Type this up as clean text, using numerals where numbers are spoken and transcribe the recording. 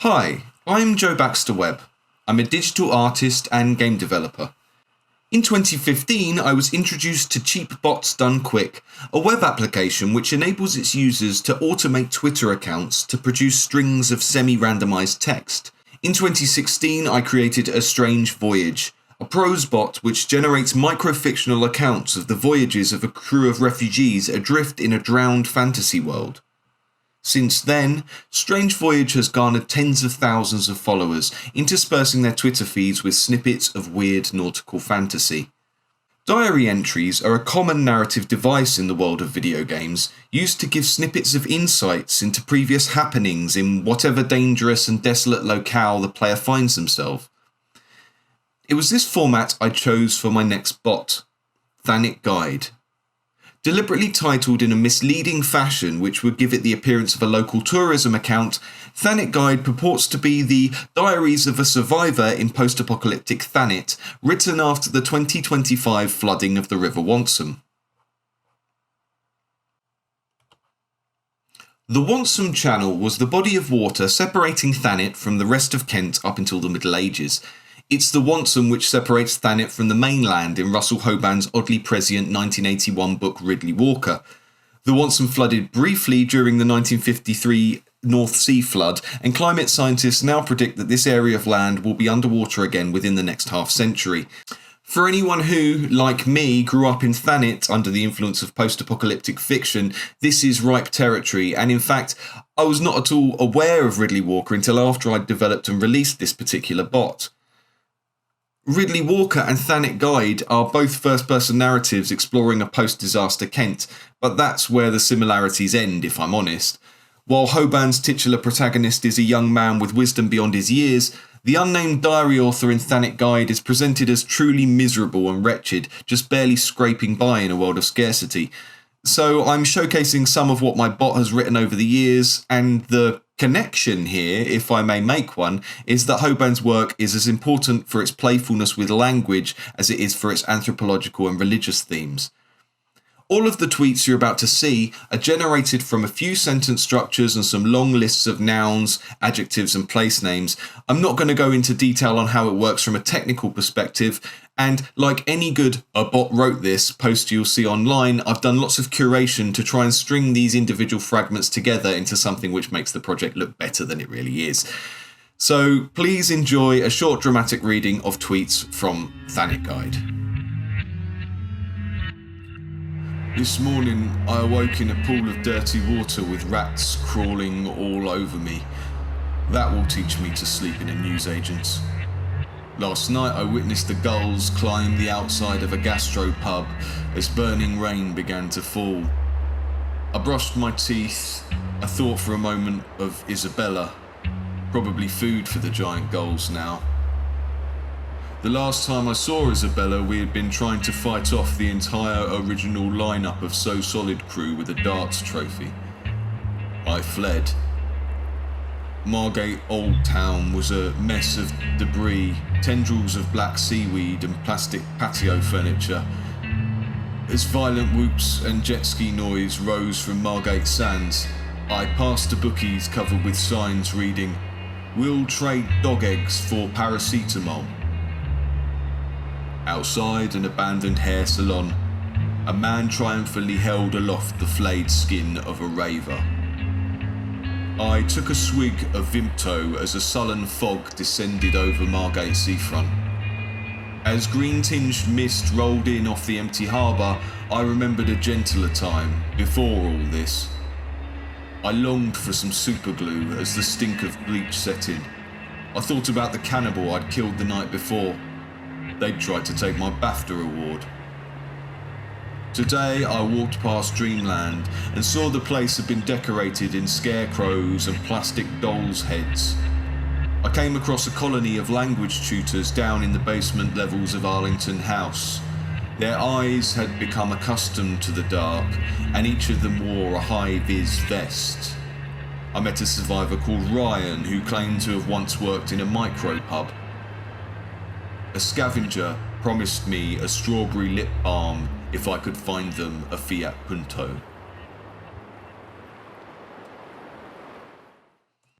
Hi, I'm Joe Baxter-Webb. I'm a digital artist and game developer. In 2015, I was introduced to Cheap Bots Done Quick, a web application which enables its users to automate Twitter accounts to produce strings of semi-randomized text. In 2016, I created A Strange Voyage, a prose bot which generates micro-fictional accounts of the voyages of a crew of refugees adrift in a drowned fantasy world. Since then, Strange Voyage has garnered tens of thousands of followers, interspersing their Twitter feeds with snippets of weird nautical fantasy. Diary entries are a common narrative device in the world of video games, used to give snippets of insights into previous happenings in whatever dangerous and desolate locale the player finds themselves. It was this format I chose for my next bot, Thanet Guide. Deliberately titled in a misleading fashion which would give it the appearance of a local tourism account, Thanet Guide purports to be the diaries of a survivor in post-apocalyptic Thanet, written after the 2025 flooding of the River Wonsum. The Wonsum Channel was the body of water separating Thanet from the rest of Kent up until the Middle Ages. It's the Wonsum which separates Thanet from the mainland in Russell Hoban's oddly prescient 1981 book Ridley Walker. The Wonsum flooded briefly during the 1953 North Sea flood, and climate scientists now predict that this area of land will be underwater again within the next half-century. For anyone who, like me, grew up in Thanet under the influence of post-apocalyptic fiction, this is ripe territory, and in fact, I was not at all aware of Ridley Walker until after I'd developed and released this particular bot. Ridley Walker and Thanet Guide are both first-person narratives exploring a post-disaster Kent, but that's where the similarities end, if I'm honest. While Hoban's titular protagonist is a young man with wisdom beyond his years, the unnamed diary author in Thanet Guide is presented as truly miserable and wretched, just barely scraping by in a world of scarcity. So I'm showcasing some of what my bot has written over the years, and the connection here, if I may make one, is that Hoban's work is as important for its playfulness with language as it is for its anthropological and religious themes. All of the tweets you're about to see are generated from a few sentence structures and some long lists of nouns, adjectives and place names. I'm not going to go into detail on how it works from a technical perspective, and like any good "a bot wrote this" post you'll see online, I've done lots of curation to try and string these individual fragments together into something which makes the project look better than it really is. So please enjoy a short dramatic reading of tweets from Thanet Guide. This morning I awoke in a pool of dirty water with rats crawling all over me. That will teach me to sleep in a newsagent's. Last night I witnessed the gulls climb the outside of a gastropub as burning rain began to fall. I brushed my teeth. I thought for a moment of Isabella, probably food for the giant gulls now. The last time I saw Isabella, we had been trying to fight off the entire original lineup of So Solid crew with a darts trophy. I fled. Margate Old Town was a mess of debris, tendrils of black seaweed and plastic patio furniture. As violent whoops and jet ski noise rose from Margate Sands, I passed a bookies covered with signs reading, "We'll trade dog eggs for paracetamol." Outside an abandoned hair salon, a man triumphantly held aloft the flayed skin of a raver. I took a swig of Vimto as a sullen fog descended over Margate seafront. As green-tinged mist rolled in off the empty harbour, I remembered a gentler time, before all this. I longed for some superglue as the stink of bleach set in. I thought about the cannibal I'd killed the night before. They'd tried to take my BAFTA award. Today I walked past Dreamland and saw the place had been decorated in scarecrows and plastic dolls' heads. I came across a colony of language tutors down in the basement levels of Arlington House. Their eyes had become accustomed to the dark, and each of them wore a high-vis vest. I met a survivor called Ryan who claimed to have once worked in a micro-pub. A scavenger promised me a strawberry lip balm if I could find them a Fiat Punto.